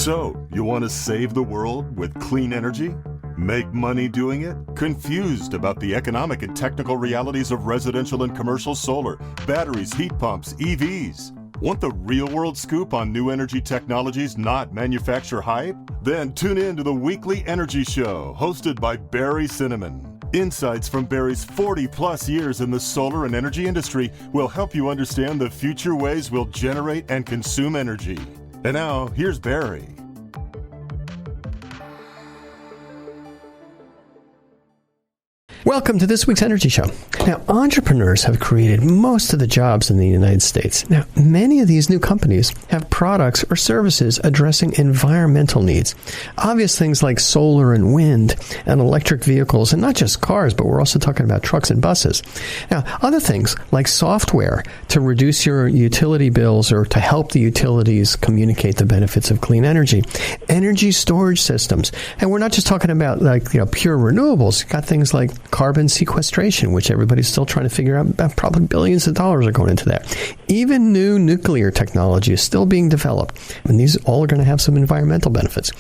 So, you want to save the world with clean energy? Make money doing it? Confused about the economic and technical realities of residential and commercial solar, batteries, heat pumps, EVs? Want the real-world scoop on new energy technologies, not manufacturer hype? Then tune in to the Weekly Energy Show, hosted by Barry Cinnamon. Insights from Barry's 40-plus years in the solar and energy industry will help you understand the future ways we'll generate and consume energy. And now, here's Barry. Welcome to this week's Energy Show. Now, entrepreneurs have created most of the jobs in the United States. Now, many of these new companies have products or services addressing environmental needs. Obvious things like solar and wind and electric vehicles, and not just cars, but we're also talking about trucks and buses. Now, other things like software to reduce your utility bills or to help the utilities communicate the benefits of clean energy. Energy storage systems. And we're not just talking about pure renewables. You've got things like carbon sequestration, which everybody's still trying to figure out. Probably billions of dollars are going into that. Even new nuclear technology is still being developed, and these all are going to have some environmental benefits.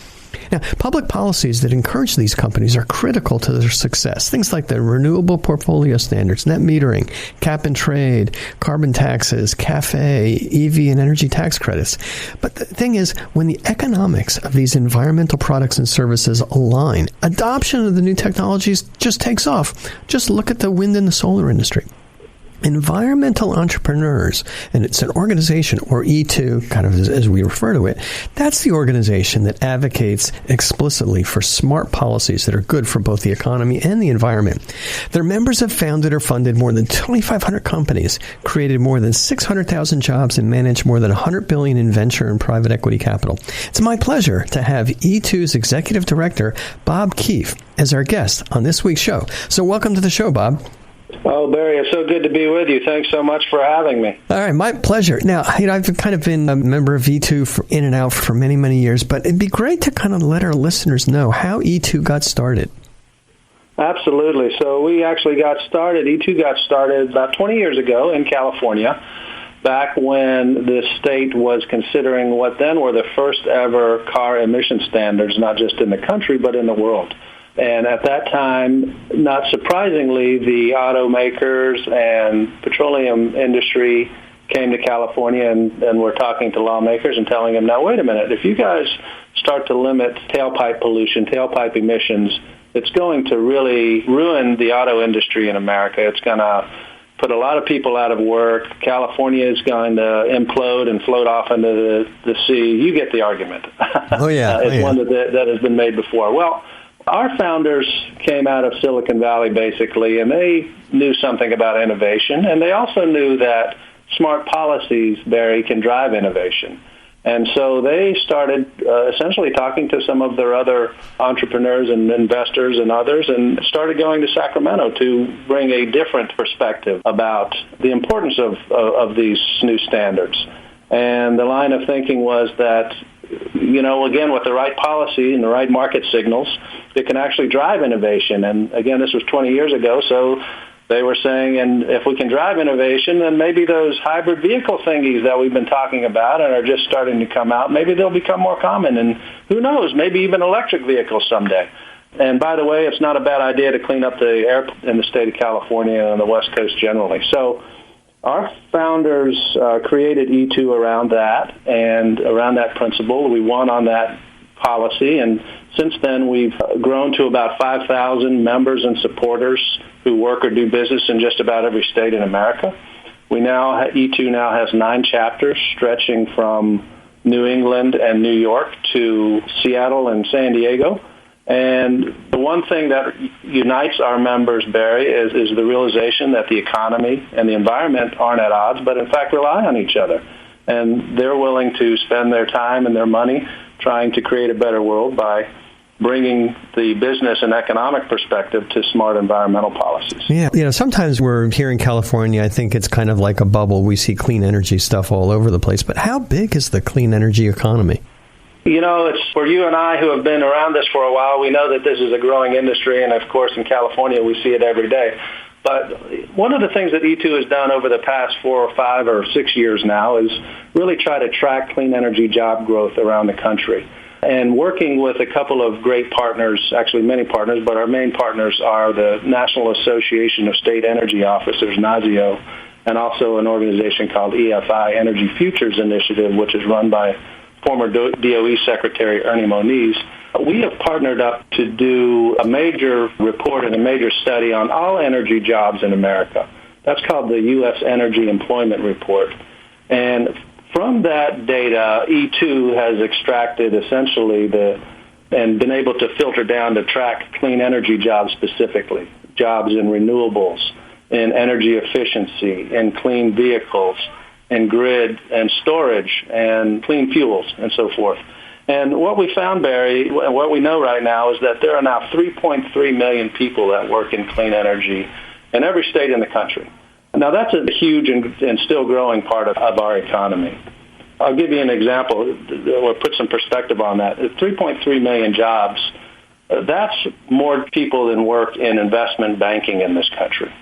Now, public policies that encourage these companies are critical to their success. Things like the renewable portfolio standards, net metering, cap and trade, carbon taxes, CAFE, EV and energy tax credits. But the thing is, when the economics of these environmental products and services align, adoption of the new technologies just takes off. Just look at the wind and the solar industry. Environmental entrepreneurs, and it's an organization, or E2, kind of as we refer to it, that's the organization that advocates explicitly for smart policies that are good for both the economy and the environment. Their members have founded or funded more than 2,500 companies, created more than 600,000 jobs, and managed more than $100 billion in venture and private equity capital. It's my pleasure to have E2's executive director, Bob Keefe, as our guest on this week's show. So welcome to the show, Bob. Oh, Barry, it's so good to be with you. Thanks so much for having me. All right, my pleasure. Now, I've kind of been a member of E2 in and out for many, many years, but it'd be great to kind of let our listeners know how E2 got started. Absolutely. So we actually got started, E2 got started about 20 years ago in California, back when the state was considering what then were the first ever car emission standards, not just in the country, but in the world. And at that time, not surprisingly, the automakers and petroleum industry came to California and were talking to lawmakers and telling them, now, wait a minute, if you guys start to limit tailpipe pollution, tailpipe emissions, it's going to really ruin the auto industry in America. It's going to put a lot of people out of work. California is going to implode and float off into the sea. You get the argument. It's one that has been made before. Well, our founders came out of Silicon Valley, basically, and they knew something about innovation, and they also knew that smart policies, Barry, can drive innovation. And so they started essentially talking to some of their other entrepreneurs and investors and others, and started going to Sacramento to bring a different perspective about the importance of these new standards. And the line of thinking was that, again, with the right policy and the right market signals, it can actually drive innovation. And again, this was 20 years ago, so they were saying, and if we can drive innovation, then maybe those hybrid vehicle thingies that we've been talking about and are just starting to come out, maybe they'll become more common. And who knows, maybe even electric vehicles someday. And by the way, it's not a bad idea to clean up the air in the state of California and on the West Coast generally. So our founders created E2 around that and around that principle. We won on that policy, and since then we've grown to about 5,000 members and supporters who work or do business in just about every state in America. E2 now has 9 chapters stretching from New England and New York to Seattle and San Diego. And the one thing that unites our members, Barry, is the realization that the economy and the environment aren't at odds, but in fact rely on each other. And they're willing to spend their time and their money trying to create a better world by bringing the business and economic perspective to smart environmental policies. Yeah, sometimes we're here in California, I think it's kind of like a bubble. We see clean energy stuff all over the place. But how big is the clean energy economy? It's for you and I who have been around this for a while, we know that this is a growing industry, and of course in California we see it every day. But one of the things that E2 has done over the past 4 or 5 or 6 years now is really try to track clean energy job growth around the country. and working with a couple of great partners, actually many partners, but our main partners are the National Association of State Energy Officers, NASIO, and also an organization called EFI, Energy Futures Initiative, which is run by former DOE Secretary Ernie Moniz. We have partnered up to do a major report and a major study on all energy jobs in America. That's called the U.S. Energy Employment Report. And from that data, E2 has extracted essentially and been able to filter down to track clean energy jobs specifically, jobs in renewables, in energy efficiency, in clean vehicles, in grid and storage, and clean fuels, and so forth. And what we found, Barry, and what we know right now is that there are now 3.3 million people that work in clean energy in every state in the country. Now, that's a huge and still growing part of our economy. I'll give you an example or put some perspective on that. 3.3 million jobs, that's more people than work in investment banking in this country.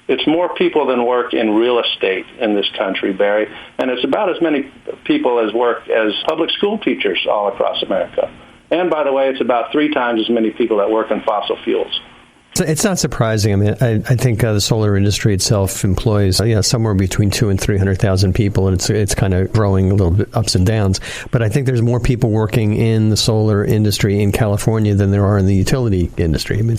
It's more people than work in real estate in this country, Barry, and it's about as many people as work as public school teachers all across America. And, by the way, it's about 3 times as many people that work in fossil fuels. It's not surprising. I mean, I think the solar industry itself employs somewhere between 200,000 and 300,000 people, and it's kind of growing a little bit ups and downs. But I think there's more people working in the solar industry in California than there are in the utility industry. I mean,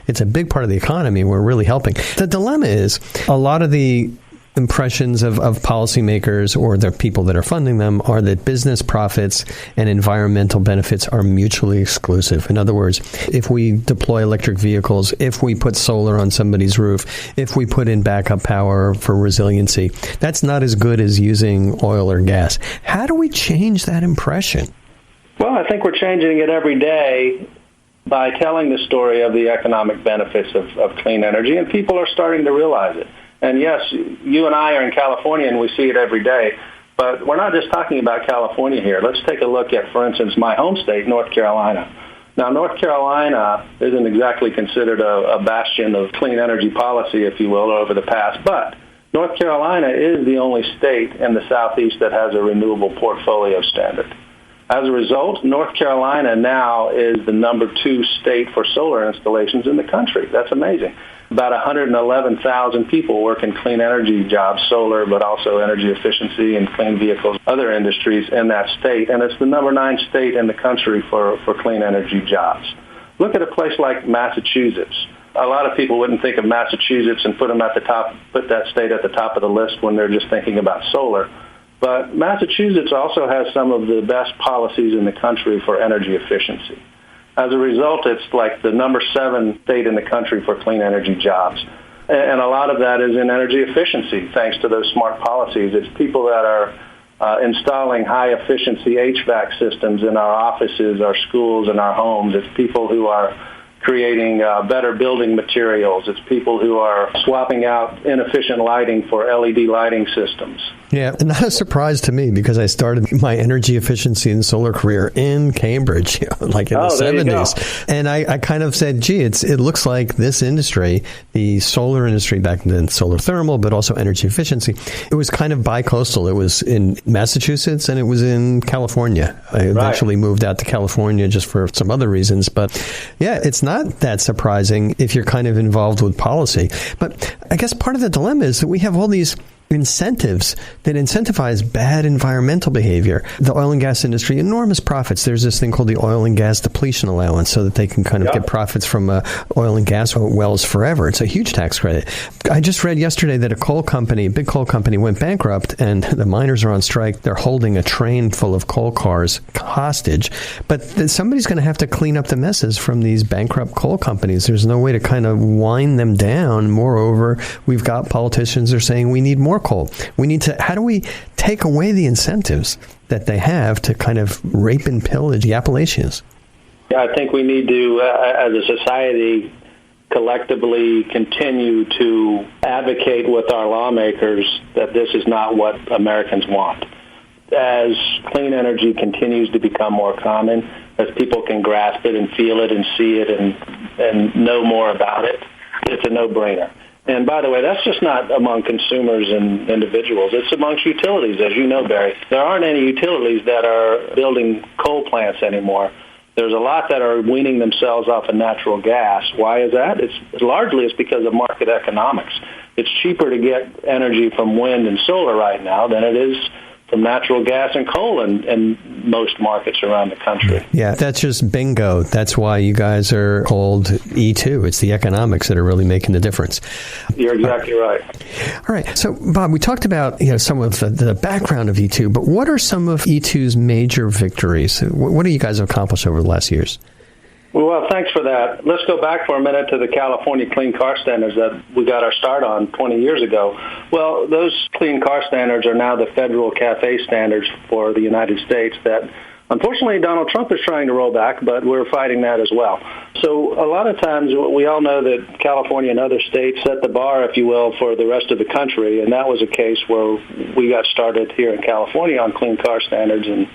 it's a big part of the economy. We're really helping. The dilemma is a lot of the impressions of policymakers or the people that are funding them are that business profits and environmental benefits are mutually exclusive. In other words, if we deploy electric vehicles, if we put solar on somebody's roof, if we put in backup power for resiliency, that's not as good as using oil or gas. How do we change that impression? Well, I think we're changing it every day by telling the story of the economic benefits of clean energy, and people are starting to realize it. And yes, you and I are in California, and we see it every day. But we're not just talking about California here. Let's take a look at, for instance, my home state, North Carolina. Now, North Carolina isn't exactly considered a bastion of clean energy policy, if you will, over the past. But North Carolina is the only state in the Southeast that has a renewable portfolio standard. As a result, North Carolina now is the number 2 state for solar installations in the country. That's amazing. About 111,000 people work in clean energy jobs, solar, but also energy efficiency and clean vehicles, other industries in that state. And it's the number 9 state in the country for clean energy jobs. Look at a place like Massachusetts. A lot of people wouldn't think of Massachusetts and put that state at the top of the list when they're just thinking about solar. But Massachusetts also has some of the best policies in the country for energy efficiency. As a result, it's like the number 7 state in the country for clean energy jobs. And a lot of that is in energy efficiency, thanks to those smart policies. It's people that are installing high-efficiency HVAC systems in our offices, our schools, and our homes. It's people who are creating better building materials. It's people who are swapping out inefficient lighting for LED lighting systems. Yeah, not a surprise to me because I started my energy efficiency and solar career in Cambridge, like in the 70s. And I kind of said, gee, it looks like this industry, the solar industry back then, solar thermal, but also energy efficiency, it was kind of bi-coastal. It was in Massachusetts and it was in California. I eventually moved out to California just for some other reasons. But yeah, it's not that surprising if you're kind of involved with policy. But I guess part of the dilemma is that we have all these incentives that incentivize bad environmental behavior. The oil and gas industry, enormous profits. There's this thing called the oil and gas depletion allowance so that they can kind of get profits from oil and gas wells forever. It's a huge tax credit. I just read yesterday that a big coal company went bankrupt and the miners are on strike. They're holding a train full of coal cars hostage. But somebody's going to have to clean up the messes from these bankrupt coal companies. There's no way to kind of wind them down. Moreover, we've got politicians that are saying we need more coal. How do we take away the incentives that they have to kind of rape and pillage the Appalachians? Yeah, I think we need to, as a society, collectively continue to advocate with our lawmakers that this is not what Americans want. As clean energy continues to become more common, as people can grasp it and feel it and see it and know more about it, it's a no-brainer. And by the way, that's just not among consumers and individuals. It's amongst utilities, as you know, Barry. There aren't any utilities that are building coal plants anymore. There's a lot that are weaning themselves off of natural gas. Why is that? It's because of market economics. It's cheaper to get energy from wind and solar right now than it is from natural gas and coal in most markets around the country. Yeah, that's just bingo. That's why you guys are called E2. It's the economics that are really making the difference. You're exactly right. All right. So, Bob, we talked about some of the background of E2, but what are some of E2's major victories? What do you guys have accomplished over the last years? Well, thanks for that. Let's go back for a minute to the California Clean Car Standards that we got our start on 20 years ago. Well, those clean car standards are now the federal CAFE standards for the United States that, unfortunately, Donald Trump is trying to roll back, but we're fighting that as well. So a lot of times we all know that California and other states set the bar, if you will, for the rest of the country, and that was a case where we got started here in California on clean car standards and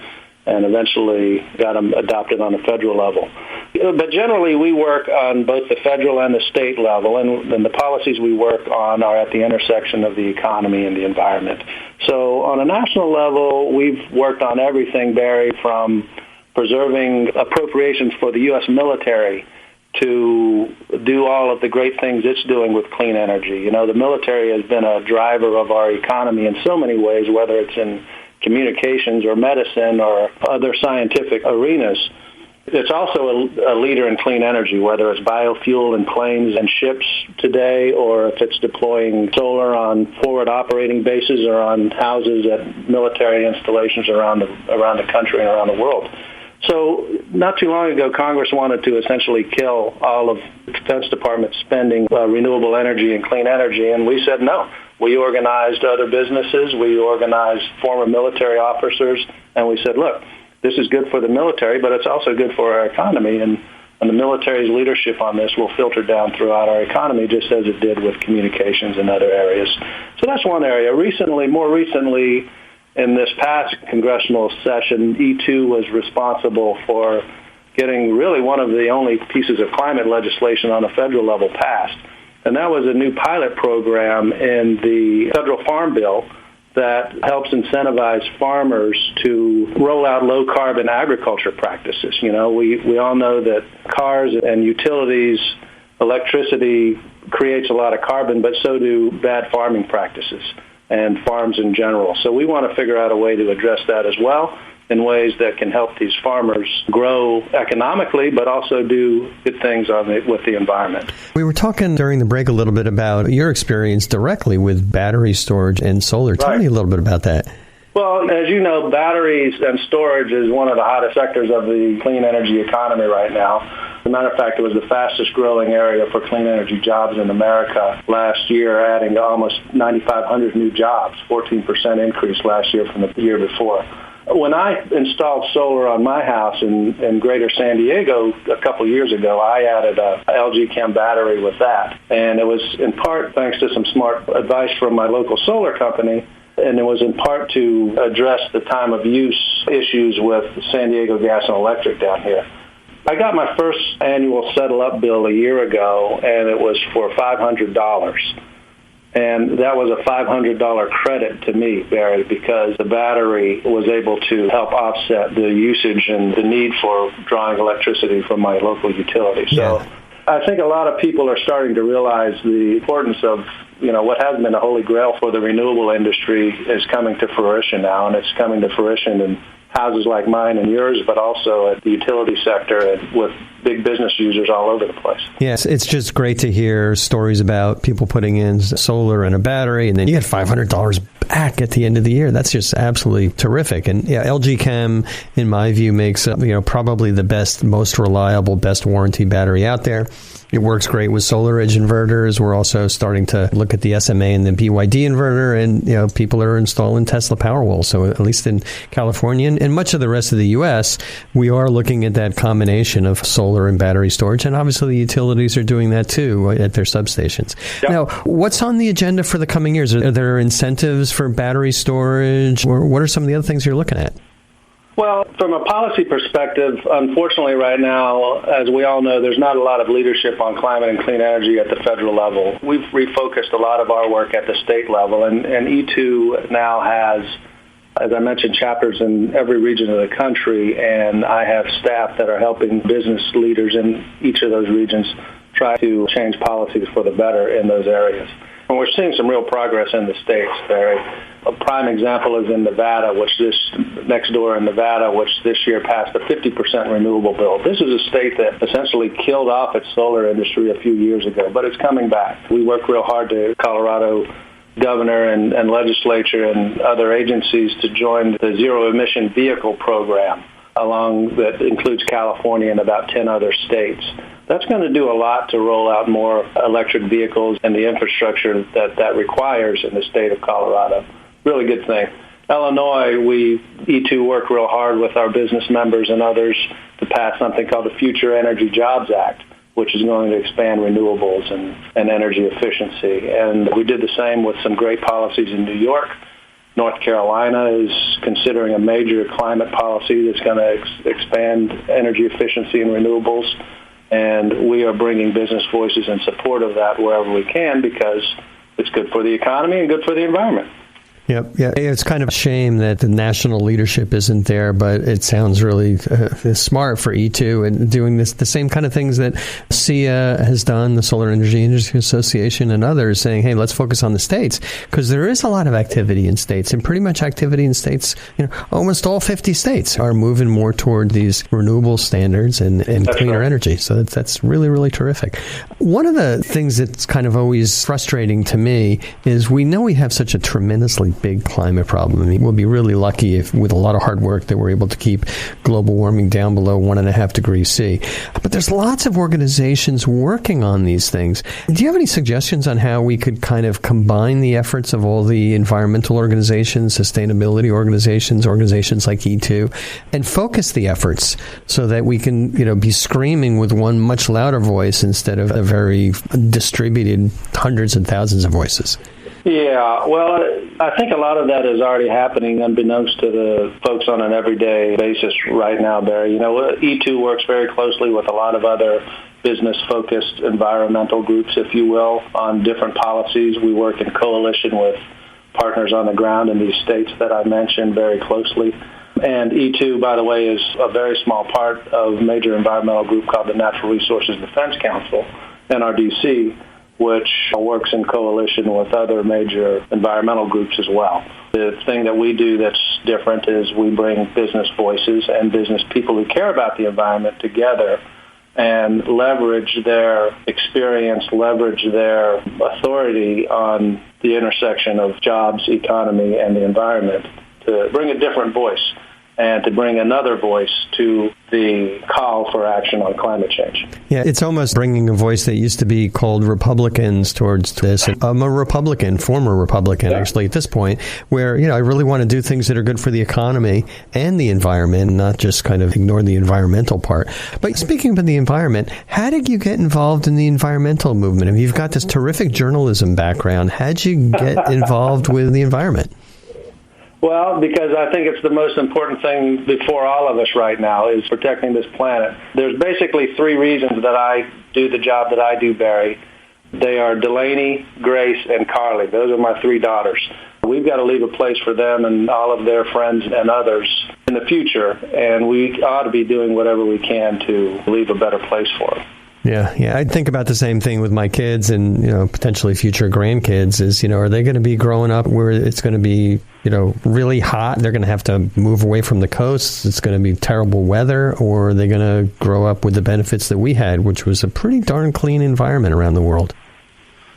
eventually got them adopted on the federal level. But generally, we work on both the federal and the state level, and the policies we work on are at the intersection of the economy and the environment. So on a national level, we've worked on everything, Barry, from preserving appropriations for the U.S. military to do all of the great things it's doing with clean energy. You know, the military has been a driver of our economy in so many ways, whether it's in communications or medicine or other scientific arenas. It's also a leader in clean energy, whether it's biofuel in planes and ships today, or if it's deploying solar on forward operating bases or on houses at military installations around the country and around the world. So not too long ago, Congress wanted to essentially kill all of the Defense Department spending renewable energy and clean energy, and we said no. We organized other businesses. We organized former military officers, and we said, look, this is good for the military, but it's also good for our economy, and the military's leadership on this will filter down throughout our economy, just as it did with communications and other areas. So that's one area. More recently, in this past congressional session, E2 was responsible for getting really one of the only pieces of climate legislation on a federal level passed. And that was a new pilot program in the federal farm bill that helps incentivize farmers to roll out low-carbon agriculture practices. You know, we all know that cars and utilities, electricity creates a lot of carbon, but so do bad farming practices and farms in general. So we want to figure out a way to address that as well in ways that can help these farmers grow economically, but also do good things with the environment. We were talking during the break a little bit about your experience directly with battery storage and solar. Tell me a little bit about that. Well, as you know, batteries and storage is one of the hottest sectors of the clean energy economy right now. As a matter of fact, it was the fastest growing area for clean energy jobs in America last year, adding almost 9,500 new jobs, 14% increase last year from the year before. When I installed solar on my house in greater San Diego a couple years ago, I added a LG Chem battery with that. And it was in part thanks to some smart advice from my local solar company, and it was in part to address the time of use issues with San Diego Gas and Electric down here. I got my first annual settle-up bill a year ago, and it was for $500. And that was a $500 credit to me, Barry, because the battery was able to help offset the usage and the need for drawing electricity from my local utility. So I think a lot of people are starting to realize the importance of, what has been a holy grail for the renewable industry is coming to fruition now, and it's coming to fruition in houses like mine and yours, but also at the utility sector and with big business users all over the place. Yes, it's just great to hear stories about people putting in solar and a battery, and then you get $500 back at the end of the year. That's just absolutely terrific. And LG Chem, in my view, makes probably the best, most reliable, best warranty battery out there. It works great with SolarEdge inverters. We're also starting to look at the SMA and the BYD inverter, and people are installing Tesla Powerwall. So at least in California and much of the rest of the U.S., we are looking at that combination of solar and battery storage, and obviously the utilities are doing that too at their substations. Yep. Now, what's on the agenda for the coming years? Are there incentives for battery storage, or what are some of the other things you're looking at? Well, from a policy perspective, unfortunately right now, as we all know, there's not a lot of leadership on climate and clean energy at the federal level. We've refocused a lot of our work at the state level, and E2 now has, as I mentioned, chapters in every region of the country, and I have staff that are helping business leaders in each of those regions try to change policies for the better in those areas. And we're seeing some real progress in the states, Barry. A prime example is in Nevada, next door in Nevada, which this year passed a 50% renewable bill. This is a state that essentially killed off its solar industry a few years ago, but it's coming back. We work real hard to Colorado governor and legislature and other agencies to join the zero emission vehicle program that includes California and about 10 other states. That's going to do a lot to roll out more electric vehicles and the infrastructure that requires in the state of Colorado. Really good thing. Illinois, E2 worked real hard with our business members and others to pass something called the Future Energy Jobs Act, which is going to expand renewables and energy efficiency. And we did the same with some great policies in New York. North Carolina is considering a major climate policy that's going to expand energy efficiency and renewables. And we are bringing business voices in support of that wherever we can because it's good for the economy and good for the environment. Yep. Yeah. It's kind of a shame that the national leadership isn't there, but it sounds really smart for E2 and doing the same kind of things that SEIA has done, the Solar Energy Industry Association and others, saying, hey, let's focus on the states, because there is a lot of activity in states, and pretty much activity in states, almost all 50 states are moving more toward these renewable standards and cleaner energy. So that's really, really terrific. One of the things that's kind of always frustrating to me is we know we have such a tremendously big climate problem. I mean, we'll be really lucky if, with a lot of hard work, that we're able to keep global warming down below 1.5 degrees C. But there's lots of organizations working on these things. Do you have any suggestions on how we could kind of combine the efforts of all the environmental organizations, sustainability organizations like E2, and focus the efforts so that we can, be screaming with one much louder voice instead of a very distributed hundreds and thousands of voices? Yeah, well, I think a lot of that is already happening unbeknownst to the folks on an everyday basis right now, Barry. E2 works very closely with a lot of other business-focused environmental groups, if you will, on different policies. We work in coalition with partners on the ground in these states that I mentioned very closely. And E2, by the way, is a very small part of a major environmental group called the Natural Resources Defense Council, NRDC, which works in coalition with other major environmental groups as well. The thing that we do that's different is we bring business voices and business people who care about the environment together and leverage their experience, leverage their authority on the intersection of jobs, economy, and the environment to bring a different voice and to bring another voice to the call for action on climate change. Yeah, it's almost bringing a voice that used to be called Republicans towards this. I'm a Republican, former Republican, actually, at this point, where, I really want to do things that are good for the economy and the environment, not just kind of ignore the environmental part. But speaking about the environment, how did you get involved in the environmental movement? I mean, you've got this terrific journalism background. How'd you get involved with the environment? Well, because I think it's the most important thing before all of us right now is protecting this planet. There's basically three reasons that I do the job that I do, Barry. They are Delaney, Grace, and Carly. Those are my three daughters. We've got to leave a place for them and all of their friends and others in the future, and we ought to be doing whatever we can to leave a better place for them. Yeah. I think about the same thing with my kids and, potentially future grandkids is, are they going to be growing up where it's going to be, really hot? They're going to have to move away from the coast. It's going to be terrible weather, or are they going to grow up with the benefits that we had, which was a pretty darn clean environment around the world?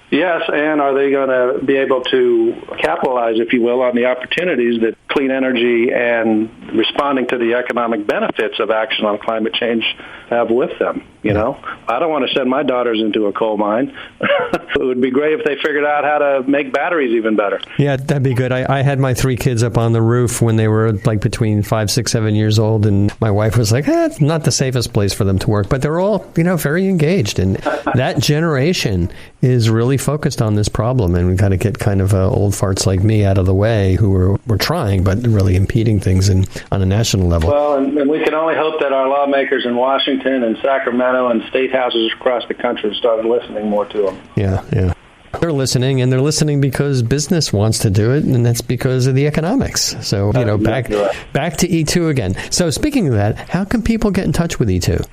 Yes, and are they going to be able to capitalize, if you will, on the opportunities that clean energy and responding to the economic benefits of action on climate change have with them? I don't want to send my daughters into a coal mine. It would be great if they figured out how to make batteries even better. Yeah, that'd be good. I had my three kids up on the roof when they were like between 5, 6, 7 years old, and my wife was like, it's not the safest place for them to work, but they're all, very engaged, and that generation is really really focused on this problem, and we've got to get kind of old farts like me out of the way who were trying, but really impeding things on a national level. Well, and we can only hope that our lawmakers in Washington and Sacramento and state houses across the country start listening more to them. Yeah. They're listening, and they're listening because business wants to do it, and that's because of the economics. So, back to E2 again. So speaking of that, how can people get in touch with E2?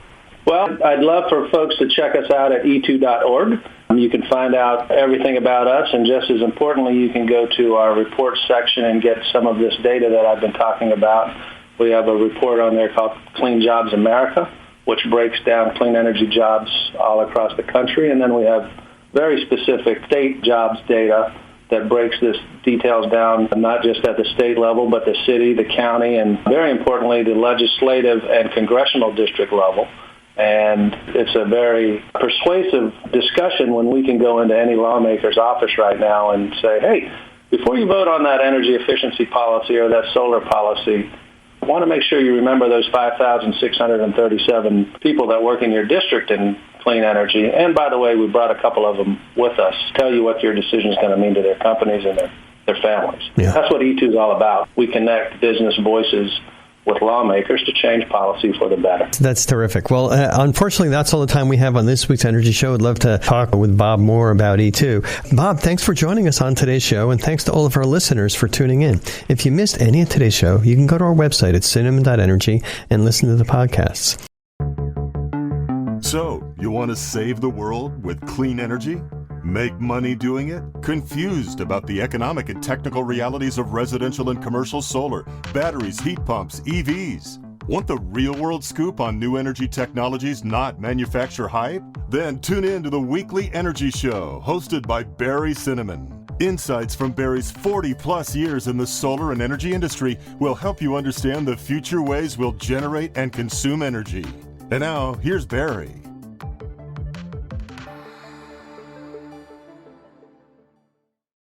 Well, I'd love for folks to check us out at e2.org. You can find out everything about us, and just as importantly, you can go to our reports section and get some of this data that I've been talking about. We have a report on there called Clean Jobs America, which breaks down clean energy jobs all across the country, and then we have very specific state jobs data that breaks this details down, not just at the state level, but the city, the county, and very importantly, the legislative and congressional district level. And it's a very persuasive discussion when we can go into any lawmaker's office right now and say, hey, before you vote on that energy efficiency policy or that solar policy, I want to make sure you remember those 5,637 people that work in your district in clean energy. And by the way, we brought a couple of them with us to tell you what your decision is going to mean to their companies and their families. Yeah. That's what E2 is all about. We connect business voices with lawmakers to change policy for the better. That's terrific. Well, unfortunately, that's all the time we have on this week's Energy Show. I'd love to talk with Bob more about E2. Bob, thanks for joining us on today's show, and thanks to all of our listeners for tuning in. If you missed any of today's show, you can go to our website at cinnamon.energy and listen to the podcasts. So, you want to save the world with clean energy? Make money doing it? Confused about the economic and technical realities of residential and commercial solar, batteries, heat pumps, EVs? Want the real-world scoop on new energy technologies, not manufacturer hype? Then tune in to the Weekly Energy Show, hosted by Barry Cinnamon. Insights from Barry's 40-plus years in the solar and energy industry will help you understand the future ways we'll generate and consume energy. And now, here's Barry.